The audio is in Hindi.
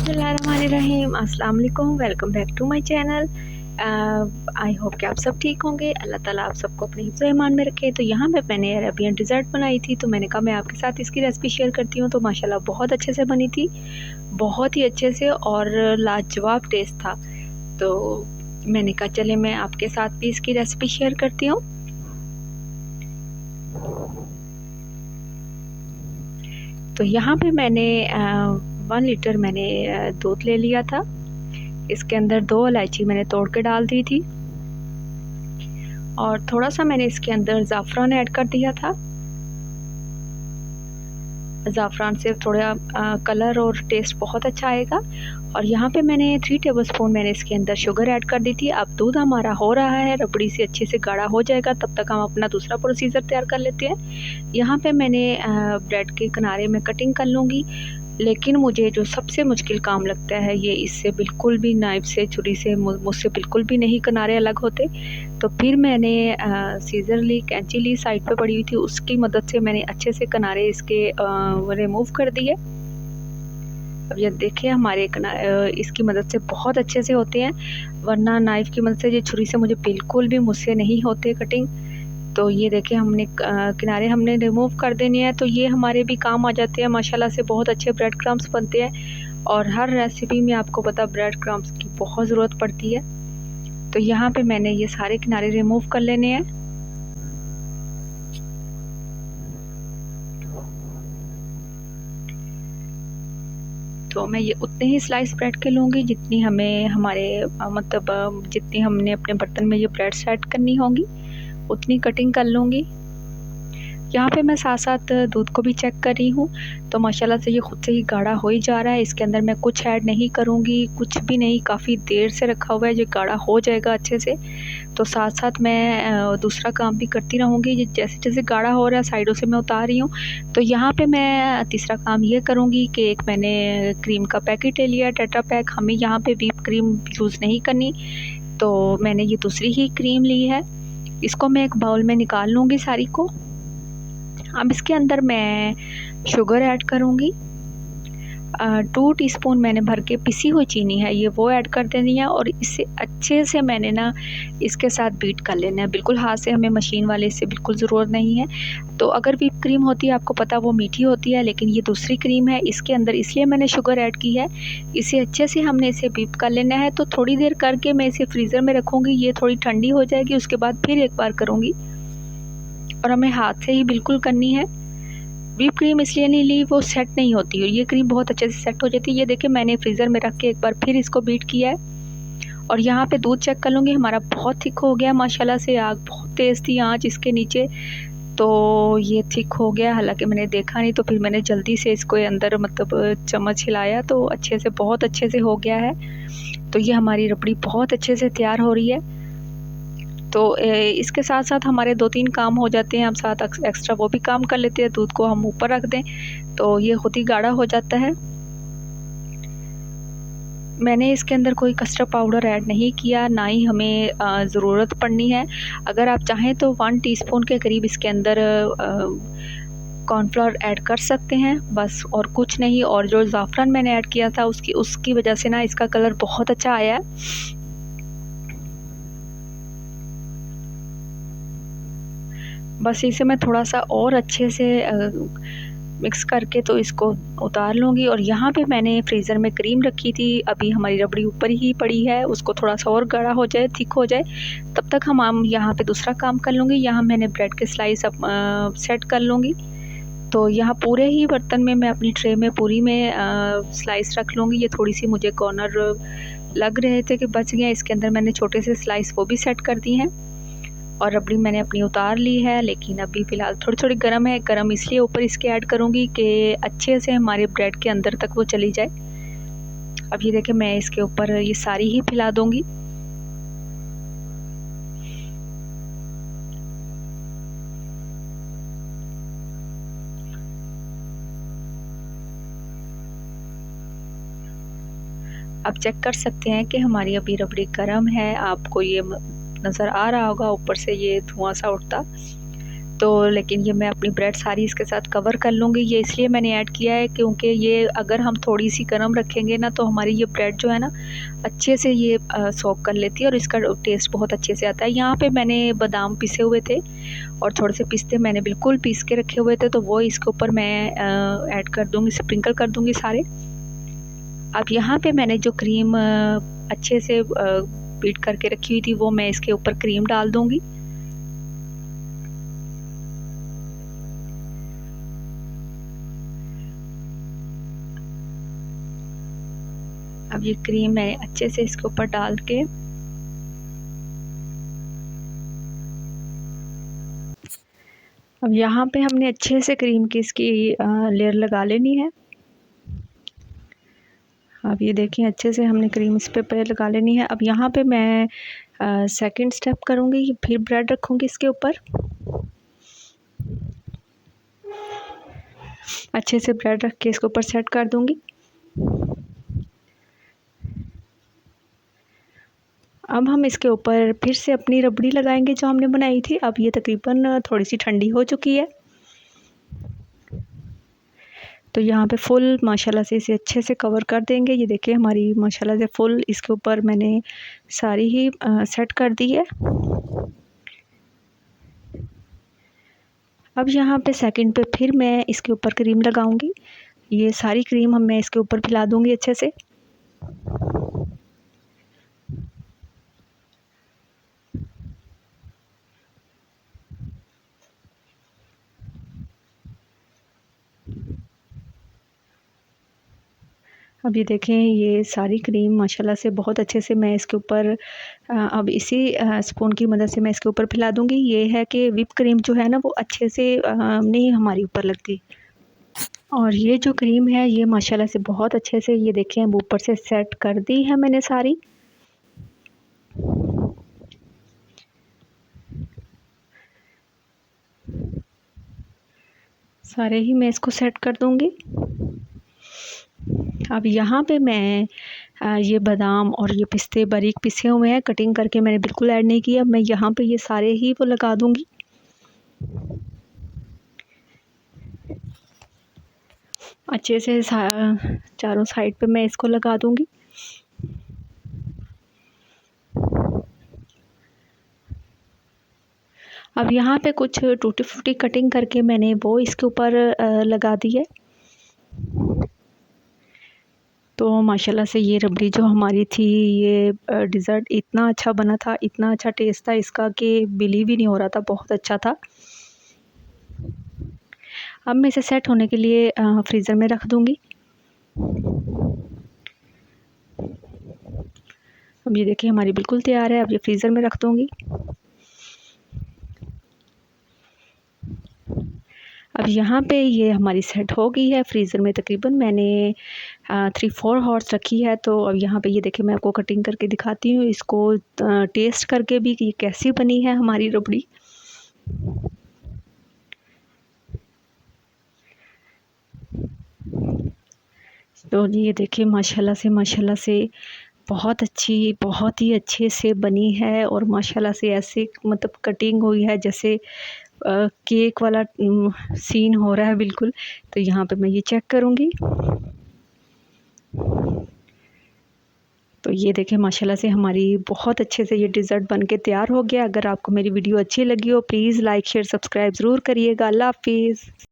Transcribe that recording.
बिस्मिल्लाहिर्रहमानिर्रहीम, अस्सलाम वालेकुम। Welcome back to my channel. I hope कि आप सब ठीक होंगे। अल्लाह ताला आप सबको अपने हिफ्ज़ ईमान में रखे। तो यहाँ पे मैंने अरबियन डिज़र्ट बनाई थी, तो मैंने कहा मैं आपके साथ इसकी रेसिपी शेयर करती हूँ। तो माशाल्लाह बहुत अच्छे से बनी थी, बहुत ही अच्छे से और लाजवाब टेस्ट था। तो मैंने कहा चले मैं आपके साथ भी इसकी रेसिपी शेयर करती हूँ। तो यहाँ पे मैंने 1 लीटर मैंने दूध ले लिया था। इसके अंदर 2 इलायची मैंने तोड़ के डाल दी थी और थोड़ा सा मैंने इसके अंदर ज़ाफ़रान ऐड कर दिया था। ज़ाफ़रान से थोड़ा कलर और टेस्ट बहुत अच्छा आएगा। और यहाँ पे मैंने 3 टेबलस्पून मैंने इसके अंदर शुगर ऐड कर दी थी। अब दूध हमारा हो रहा है, रबड़ी से अच्छे से गाढ़ा हो जाएगा, तब तक हम अपना दूसरा प्रोसीजर तैयार कर लेते हैं। यहाँ पे मैंने ब्रेड के किनारे में कटिंग कर लूँगी, लेकिन मुझे जो सबसे मुश्किल काम लगता है ये इससे बिल्कुल भी नाइफ़ से छुरी से मुझसे बिल्कुल भी नहीं किनारे अलग होते। तो फिर मैंने सीज़र ली, कैंची ली, साइड पे पड़ी हुई थी, उसकी मदद से मैंने अच्छे से किनारे इसके रिमूव कर दिए। अब ये देखिए हमारे इसकी मदद से बहुत अच्छे से होते हैं, वरना नाइफ़ की मदद से ये छुरी से मुझे बिल्कुल भी मुझसे नहीं होते कटिंग। तो ये देखिए हमने किनारे हमने रिमूव कर देने हैं, तो ये हमारे भी काम आ जाते हैं। माशाल्लाह से बहुत अच्छे ब्रेड क्रम्स बनते हैं और हर रेसिपी में आपको पता ब्रेड क्रम्स की बहुत ज़रूरत पड़ती है। तो यहाँ पे मैंने ये सारे किनारे रिमूव कर लेने हैं। तो मैं ये उतने ही स्लाइस ब्रेड के लूँगी जितनी हमें हमारे जितनी हमने अपने बर्तन में ये ब्रेड सेट करनी होंगी, उतनी कटिंग कर लूँगी। यहाँ पे मैं साथ-साथ दूध को भी चेक कर रही हूँ, तो माशाल्लाह से ये खुद से ही गाढ़ा हो ही जा रहा है। इसके अंदर मैं कुछ ऐड नहीं करूँगी, कुछ भी नहीं, काफ़ी देर से रखा हुआ है, ये गाढ़ा हो जाएगा अच्छे से। तो साथ-साथ मैं दूसरा काम भी करती रहूँगी, जैसे-जैसे गाढ़ा हो रहा है साइडों से मैं उतार रही हूँ। तो यहाँ पे मैं तीसरा काम ये करूँगी कि एक मैंने क्रीम का पैकेट ले लिया, टेट्रा पैक। हमें यहाँ पे व्हिप क्रीम यूज़ नहीं करनी, तो मैंने ये दूसरी ही क्रीम ली है। इसको मैं एक बाउल में निकाल लूँगी सारी को। अब इसके अंदर मैं शुगर ऐड करूँगी। 2 टीस्पून मैंने भर के पिसी हुई चीनी है, ये वो ऐड कर देनी है और इसे अच्छे से मैंने ना इसके साथ बीट कर लेना है। बिल्कुल हाथ से, हमें मशीन वाले से बिल्कुल ज़रूरत नहीं है। तो अगर व्हिप क्रीम होती है, आपको पता वो मीठी होती है, लेकिन ये दूसरी क्रीम है, इसके अंदर इसलिए मैंने शुगर ऐड की है। इसे अच्छे से हमने इसे बीट कर लेना है। तो थोड़ी देर करके मैं इसे फ्रीज़र में रखूँगी, ये थोड़ी ठंडी हो जाएगी, उसके बाद फिर एक बार करूँगी और हमें हाथ से ही बिल्कुल करनी है। व्हिप क्रीम इसलिए नहीं ली, वो सेट नहीं होती है, ये क्रीम बहुत अच्छे से सेट हो जाती है। ये देखिए मैंने फ्रीज़र में रख के एक बार फिर इसको बीट किया है और यहाँ पे दूध चेक कर लूँगी, हमारा बहुत थिक हो गया माशाल्लाह से। आग बहुत तेज़ थी आँच इसके नीचे, तो ये थिक हो गया। हालाँकि मैंने देखा नहीं, तो फिर मैंने जल्दी से इसको अंदर चम्मच हिलाया, तो अच्छे से, बहुत अच्छे से हो गया है। तो ये हमारी रबड़ी बहुत अच्छे से तैयार हो रही है। तो इसके साथ-साथ हमारे 2-3 काम हो जाते हैं, हम साथ एक्स्ट्रा वो भी काम कर लेते हैं। दूध को हम ऊपर रख दें, तो ये खुद ही गाढ़ा हो जाता है। मैंने इसके अंदर कोई कस्टर्ड पाउडर ऐड नहीं किया, ना ही हमें ज़रूरत पड़नी है। अगर आप चाहें तो 1 टीस्पून के करीब इसके अंदर कॉर्नफ्लोर ऐड कर सकते हैं, बस और कुछ नहीं। और जो ज़ाफ़रान मैंने ऐड किया था उसकी वजह से ना इसका कलर बहुत अच्छा आया है। बस इसे मैं थोड़ा-सा और अच्छे से मिक्स करके तो इसको उतार लूँगी। और यहाँ पे मैंने फ्रीज़र में क्रीम रखी थी, अभी हमारी रबड़ी ऊपर ही पड़ी है, उसको थोड़ा-सा और गाढ़ा हो जाए, थिक हो जाए, तब तक हम यहाँ पे दूसरा काम कर लूँगी। यहाँ मैंने ब्रेड के स्लाइस सेट कर लूँगी। तो यहाँ पूरे ही बर्तन में मैं अपनी ट्रे में पूरी में स्लाइस रख लूँगी। ये थोड़ी-सी मुझे कॉर्नर लग रहे थे कि बच गए, इसके अंदर मैंने छोटे से स्लाइस वो भी सेट कर दी हैं। और रबड़ी मैंने अपनी उतार ली है, लेकिन अभी फ़िलहाल थोड़ी-थोड़ी गर्म है। गर्म इसलिए ऊपर इसके ऐड करूँगी कि अच्छे से हमारे ब्रेड के अंदर तक वो चली जाए। अब ये देखिए मैं इसके ऊपर ये सारी ही फैला दूँगी। आप चेक कर सकते हैं कि हमारी अभी रबड़ी गर्म है, आपको ये नज़र आ रहा होगा ऊपर से ये धुआँ सा उठता। तो लेकिन ये मैं अपनी ब्रेड सारी इसके साथ कवर कर लूँगी। ये इसलिए मैंने ऐड किया है क्योंकि ये अगर हम थोड़ी सी गर्म रखेंगे ना तो हमारी ये ब्रेड जो है ना अच्छे से ये सोक कर लेती है और इसका टेस्ट बहुत अच्छे से आता है। यहाँ पे मैंने बादाम पिसे हुए थे और थोड़े से पिस्ते मैंने बिल्कुल पीस के रखे हुए थे, तो वो इसके ऊपर मैं ऐड कर दूँगी, स्प्रिंकल कर दूँगी सारे। अब यहाँ पे मैंने जो क्रीम अच्छे से बीट करके रखी हुई थी वो मैं इसके ऊपर क्रीम डाल दूँगी। अब ये क्रीम मैंने अच्छे से इसके ऊपर डाल के अब यहाँ पे हमने अच्छे से क्रीम की इसकी लेयर लगा लेनी है। अब ये देखें अच्छे से हमने क्रीम इस पे लगा लेनी है। अब यहाँ पे मैं सेकंड स्टेप करूँगी, फिर ब्रेड रखूँगी इसके ऊपर। अच्छे से ब्रेड रख के इसके ऊपर सेट कर दूँगी। अब हम इसके ऊपर फिर से अपनी रबड़ी लगाएंगे जो हमने बनाई थी। अब ये तकरीबन थोड़ी सी ठंडी हो चुकी है, तो यहाँ पे फुल माशाल्लाह से इसे अच्छे से कवर कर देंगे। ये देखिए हमारी माशाल्लाह से फुल इसके ऊपर मैंने सारी ही सेट कर दी है। अब यहाँ पे सेकंड पे फिर मैं इसके ऊपर क्रीम लगाऊंगी। ये सारी क्रीम मैं इसके ऊपर फैला दूंगी अच्छे से। अब ये देखें ये सारी क्रीम माशाल्लाह से बहुत अच्छे से मैं इसके ऊपर अब इसी स्पून की मदद से मैं इसके ऊपर फैला दूंगी। ये है कि व्हिप क्रीम जो है ना वो अच्छे से नहीं हमारी ऊपर लगती, और ये जो क्रीम है ये माशाल्लाह से बहुत अच्छे से ये देखें अब ऊपर से सेट कर दी है मैंने सारी। सारे ही मैं इसको सेट कर दूंगी। अब यहाँ पे मैं ये बादाम और ये पिस्ते बारीक पिसे हुए हैं, कटिंग करके मैंने बिल्कुल ऐड नहीं किया। मैं यहाँ पे ये सारे ही वो लगा दूंगी। अच्छे से चारों साइड पे मैं इसको लगा दूंगी। अब यहाँ पे कुछ टूटी फूटी कटिंग करके मैंने वो इसके ऊपर लगा दी है। तो माशाल्लाह से ये रबड़ी जो हमारी थी ये डिज़र्ट इतना अच्छा बना था, इतना अच्छा टेस्ट था इसका कि बिलीव ही नहीं हो रहा था, बहुत अच्छा था। अब मैं इसे सेट होने के लिए फ्रीज़र में रख दूँगी। अब ये देखिए हमारी बिल्कुल तैयार है। अब ये फ्रीज़र में रख दूँगी। अब यहाँ पे ये हमारी सेट हो गई है फ्रीज़र में। तकरीबन मैंने 3-4 हॉर्स रखी है। तो अब यहाँ पे ये देखिए मैं आपको कटिंग करके दिखाती हूँ, इसको टेस्ट करके भी कि ये कैसी बनी है हमारी रबड़ी। तो ये देखिए माशाल्लाह से बहुत अच्छी, बहुत ही अच्छे से बनी है और माशाल्लाह से ऐसे मतलब कटिंग हुई है जैसे केक वाला सीन हो रहा है बिल्कुल। तो यहाँ पे मैं ये चेक करूँगी। तो ये देखें माशाल्लाह से हमारी बहुत अच्छे से ये डिज़र्ट बन के तैयार हो गया। अगर आपको मेरी वीडियो अच्छी लगी हो प्लीज़ लाइक शेयर सब्सक्राइब ज़रूर करिएगा। अल्लाह हाफ़िज़।